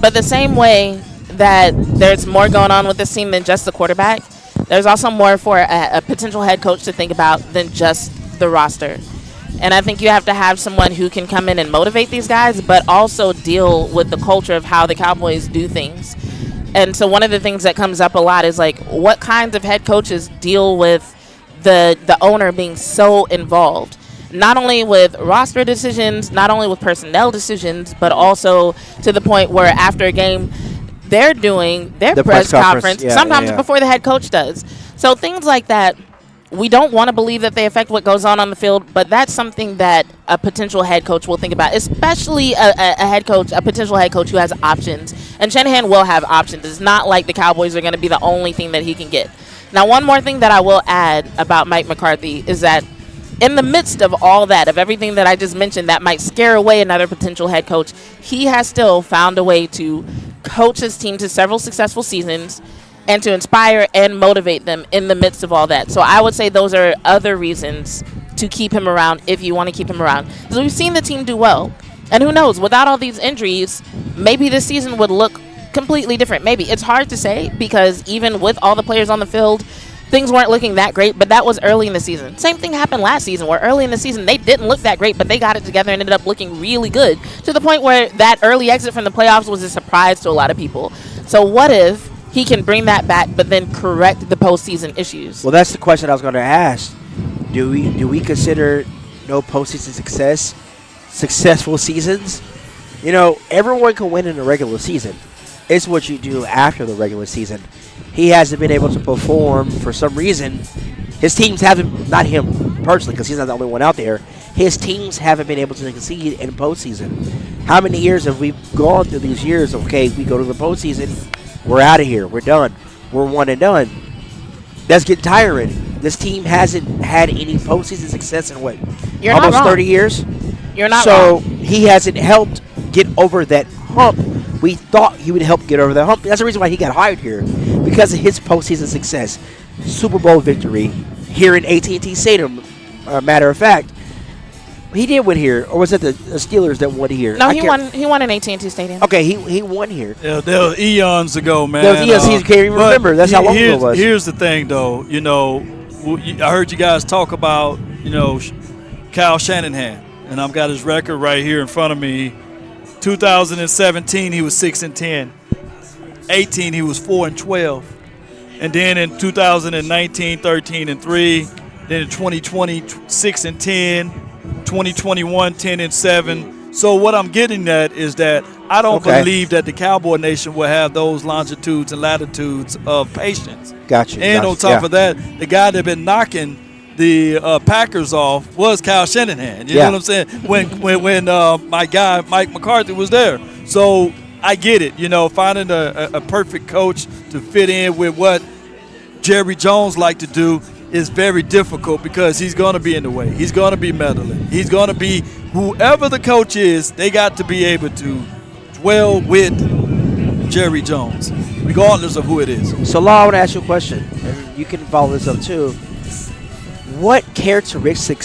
But the same way that there's more going on with this team than just the quarterback, there's also more for a potential head coach to think about than just the roster. And I think you have to have someone who can come in and motivate these guys, but also deal with the culture of how the Cowboys do things. And so one of the things that comes up a lot is, like, what kinds of head coaches deal with the owner being so involved, not only with roster decisions, not only with personnel decisions, but also to the point where after a game, they're doing their press conference sometimes before the head coach does. So things like that, we don't want to believe that they affect what goes on the field, but that's something that a potential head coach will think about, especially a potential head coach who has options. And Shanahan will have options. It's not like the Cowboys are going to be the only thing that he can get. Now, one more thing that I will add about Mike McCarthy is that in the midst of all that, of everything that I just mentioned that might scare away another potential head coach, he has still found a way to coach his team to several successful seasons and to inspire and motivate them in the midst of all that. So I would say those are other reasons to keep him around if you want to keep him around. Because we've seen the team do well. And who knows, without all these injuries, maybe this season would look completely different. Maybe. It's hard to say because even with all the players on the field, things weren't looking that great, but that was early in the season. Same thing happened last season, where early in the season they didn't look that great, but they got it together and ended up looking really good, to the point where that early exit from the playoffs was a surprise to a lot of people. So what if he can bring that back, but then correct the postseason issues? Well, that's the question I was going to ask. Do we consider no postseason successful seasons? You know, everyone can win in the regular season. It's what you do after the regular season. He hasn't been able to perform for some reason. His teams haven't, not him personally, because he's not the only one out there. His teams haven't been able to succeed in postseason. How many years have we gone through these years? Okay, we go to the postseason, we're out of here, we're done, we're one and done. That's getting tiring. This team hasn't had any postseason success in what? You're almost not wrong. 30 years? You're not wrong. So wrong. he hasn't helped get over that hump. We thought he would help get over that hump. That's the reason why he got hired here, because of his postseason success. Super Bowl victory here in AT&T Stadium. Matter of fact, he did win here, or was it the Steelers that won here? No, he won. He won in AT&T Stadium. Okay, he won here. Yeah, that was eons ago, man. That was eons. He can't even remember. That's how long ago it was. Here's the thing, though. You know, I heard you guys talk about, you know, Kyle Shanahan, and I've got his record right here in front of me. 2017, he was 6-10. 18, he was 4-12. And then in 2019, 13-3. Then in 2020, 6-10. 2021, 10-7. So what I'm getting at is that I don't believe that the Cowboy Nation will have those longitudes and latitudes of patience. Gotcha. And on top of that, the guy that been knocking the Packers off was Kyle Shanahan. You know what I'm saying? When my guy Mike McCarthy was there. So I get it. You know, finding a perfect coach to fit in with what Jerry Jones liked to do is very difficult, because he's going to be in the way. He's going to be meddling. He's going to be, whoever the coach is, they got to be able to dwell with Jerry Jones, regardless of who it is. So, Law, I want to ask you a question, and you can follow this up too. What characteristics